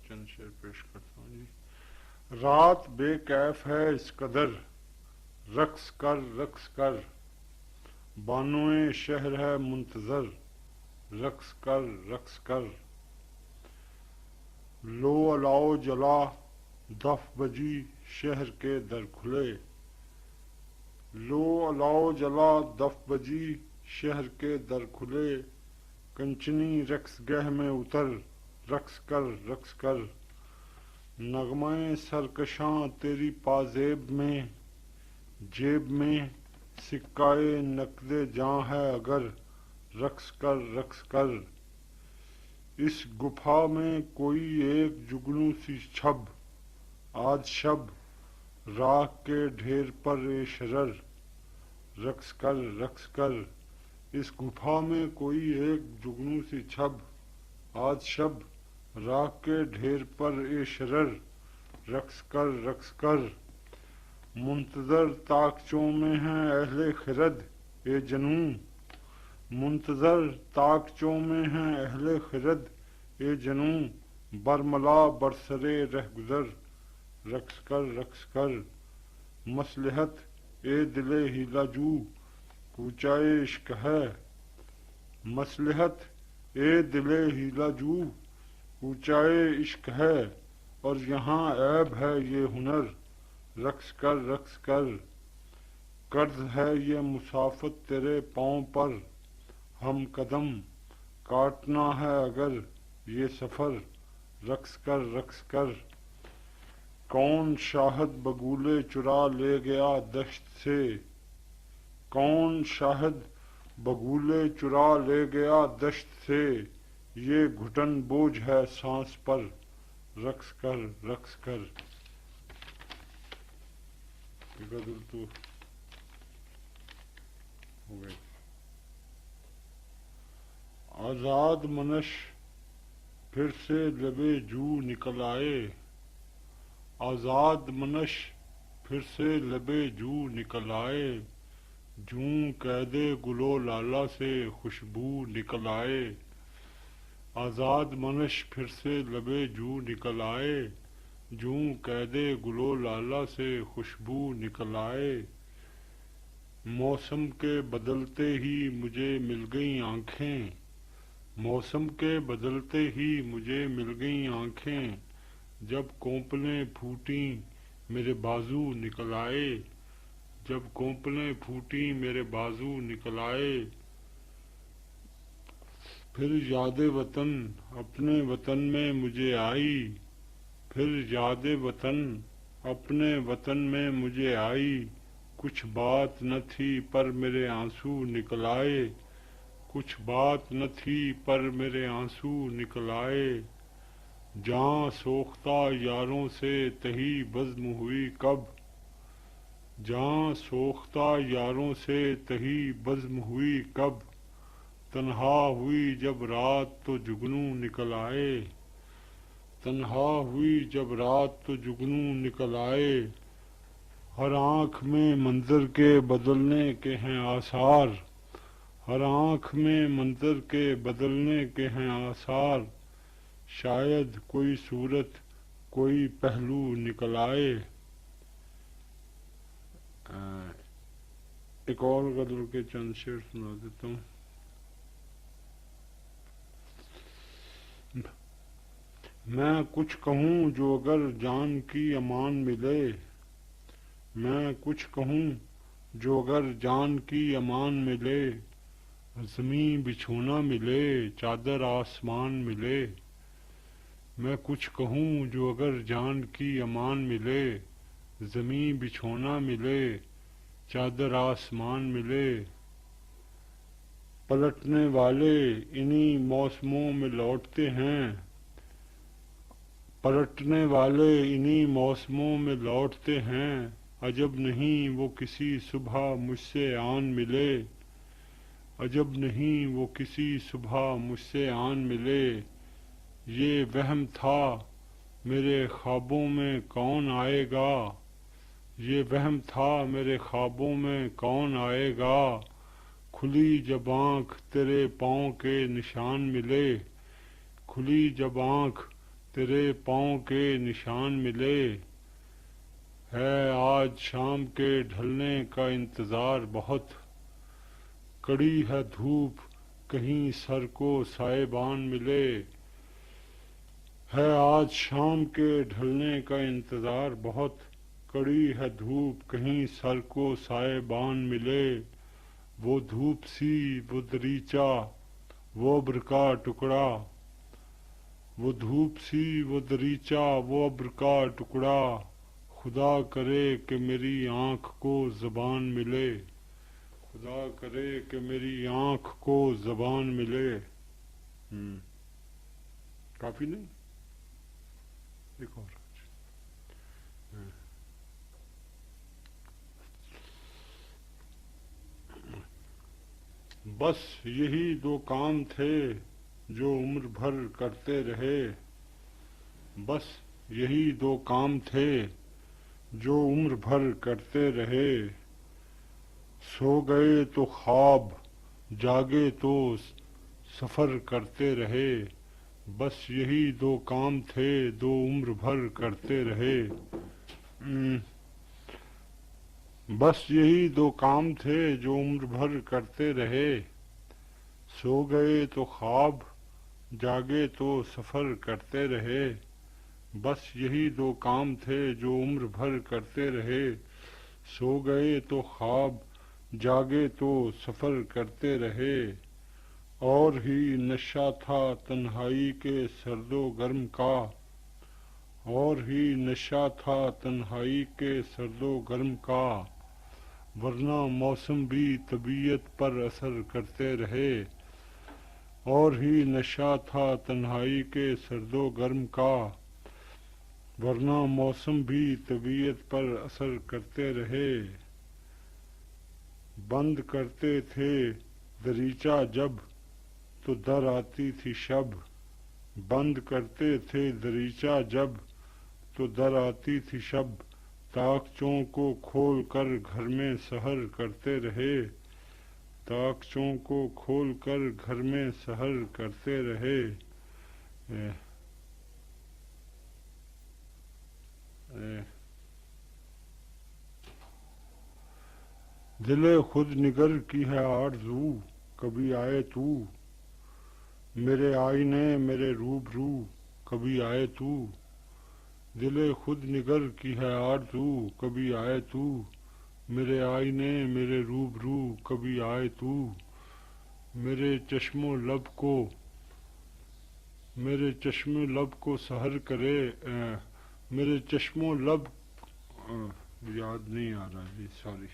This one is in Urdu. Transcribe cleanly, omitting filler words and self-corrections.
چند شعر پیش کرتا ہوں جی۔ رات بے کیف ہے اس قدر، رقص کر رقص کر، بانوئے شہر ہے منتظر، رقص کر رقص کر۔ لو الاؤ جلا دف بجی شہر کے در کھلے، لو الاؤ جلا دف بجی شہر کے در کھلے، کنچنی رقص گہ میں اتر، رقص کر رقص کر۔ نغمۂ سرکشاں تیری پازیب میں، جیب میں سکۂ نقد جاں ہے اگر، رقص کر رقص کر۔ اس گپھا میں کوئی ایک جگنو سی چھب، آج شب راکھ کے ڈھیر پر اے شرر، رقص کر رقص کر۔ اس گپھا میں کوئی ایک جگنو سی چھب، آج شب راکھ کے ڈھیر پر اے شرر، رقص کر رقص کر۔ منتظر طاقچوں میں ہیں اہل خرد اے جنوں، منتظر طاقچوں میں ہیں اہل خرد اے جنوں، برملا برسرے رہ گزر، رقص کر رقص کر۔ مصلحت اے دل ہیلا جو کوچائے عشق ہے، مصلحت اے دل ہیلا جو کوچائے عشق ہے، اور یہاں عیب ہے یہ ہنر، رقص کر رقص کر۔ قرض ہے یہ مسافت تیرے پاؤں پر، ہم قدم کاٹنا ہے اگر یہ سفر، رقص کر رقص کر۔ کون شاہد بگولے چرا لے گیا دشت سے، کون شاہد بگولے چرا لے گیا دشت سے، یہ گھٹن بوجھ ہے سانس پر، رقص کر رقص کر۔ غزل تو ہو گئی۔ آزاد منش پھر سے لبے جو نکل آئے، آزاد منش پھر سے لبے جو نکل آئے، جوں قید گل و لالہ سے خوشبو نکل آئے، آزاد منش پھر سے لبے جو نکل آئے، جوں قید گل و لالہ سے خوشبو نکل آئے۔ موسم کے بدلتے ہی مجھے مل گئیں آنکھیں، موسم کے بدلتے ہی مجھے مل گئیں آنکھیں، جب کونپلیں پھوٹیں میرے بازو نکل آئے، جب کونپلیں پھوٹیں میرے بازو نکل آئے۔ پھر یاد وطن اپنے وطن میں مجھے آئی، پھر یاد وطن اپنے وطن میں مجھے آئی، کچھ بات نہ تھی پر میرے آنسو نکل آئے، کچھ بات نہ تھی پر میرے آنسو نکل آئے۔ جاں سوختہ یاروں سے تہی بزم ہوئی کب، جاں سوختہ یاروں سے تہی بزم ہوئی کب، تنہا ہوئی جب رات تو جگنو نکل آئے، تنہا ہوئی جب رات تو جگنو نکل آئے۔ ہر آنکھ میں منظر کے بدلنے کے ہیں آثار، ہر آنکھ میں منظر کے بدلنے کے ہیں آثار، شاید کوئی صورت کوئی پہلو نکل آئے۔ ایک اور غزل کے چند شعر سنا دیتا ہوں۔ میں کچھ کہوں جو اگر جان کی امان ملے، میں کچھ کہوں جو اگر جان کی امان ملے، زمیں بچھونا ملے چادر آسمان ملے، میں کچھ کہوں جو اگر جان کی امان ملے، زمیں بچھونا ملے چادر آسمان ملے۔ پلٹنے والے انہی موسموں میں لوٹتے ہیں، پلٹنے والے انہی موسموں میں لوٹتے ہیں، عجب نہیں وہ کسی صبح مجھ سے آن ملے، عجب نہیں وہ کسی صبح مجھ سے آن ملے۔ یہ وہم تھا میرے خوابوں میں کون آئے گا، یہ وہم تھا میرے خوابوں میں کون آئے گا، کھلی جب آنکھ تیرے پاؤں کے نشان ملے، کھلی جب آنکھ تیرے پاؤں کے نشان ملے، ہے آج شام کے ڈھلنے کا انتظار بہت، کڑی ہے دھوپ کہیں سر کو سائبان ملے، ہے آج شام کے ڈھلنے کا انتظار بہت، کڑی ہے دھوپ کہیں سر کو سائبان ملے، وہ دھوپ سی وہ دریچہ وہ ابر کا ٹکڑا، وہ دھوپ سی وہ دریچہ وہ ابر کا ٹکڑا، خدا کرے کہ میری آنکھ کو زبان ملے، خدا کرے کہ میری آنکھ کو زبان ملے۔ کافی نہیں، ایک اور۔ بس یہی دو کام تھے جو عمر بھر کرتے رہے، بس یہی دو کام تھے جو عمر بھر کرتے رہے، سو گئے تو خواب جاگے تو سفر کرتے رہے، بس یہی دو کام تھے جو عمر بھر کرتے رہے، بس یہی دو کام تھے جو عمر بھر کرتے رہے، سو گئے تو خواب جاگے تو سفر کرتے رہے، بس یہی دو کام تھے جو عمر بھر کرتے رہے، سو گئے تو خواب جاگے تو سفر کرتے رہے، اور ہی نشہ تھا تنہائی کے سرد و گرم کا، اور ہی نشہ تھا تنہائی کے سرد و گرم کا، ورنہ موسم بھی طبیعت پر اثر کرتے رہے، اور ہی نشہ تھا تنہائی کے سرد و گرم کا، ورنہ موسم بھی طبیعت پر اثر کرتے رہے، بند کرتے تھے دریچہ جب تو در آتی تھی شب، بند کرتے تھے دریچہ جب تو در آتی تھی شب، طاقچوں کو کھول کر گھر میں سحر کرتے رہے، طاقچوں کو کھول کر گھر میں سحر کرتے رہے، دل خود نگر کی ہے آرزو کبھی آئے تو، میرے آئینے میرے روبرو کبھی آئے تو، دل خود نگر کی ہے آرزو کبھی آئے تو، میرے آئینے میرے روبرو کبھی آئے تو، میرے چشم و لب کو میرے چشم و لب کو سحر کرے، میرے چشم و لب یاد نہیں آ رہا جی، سوری۔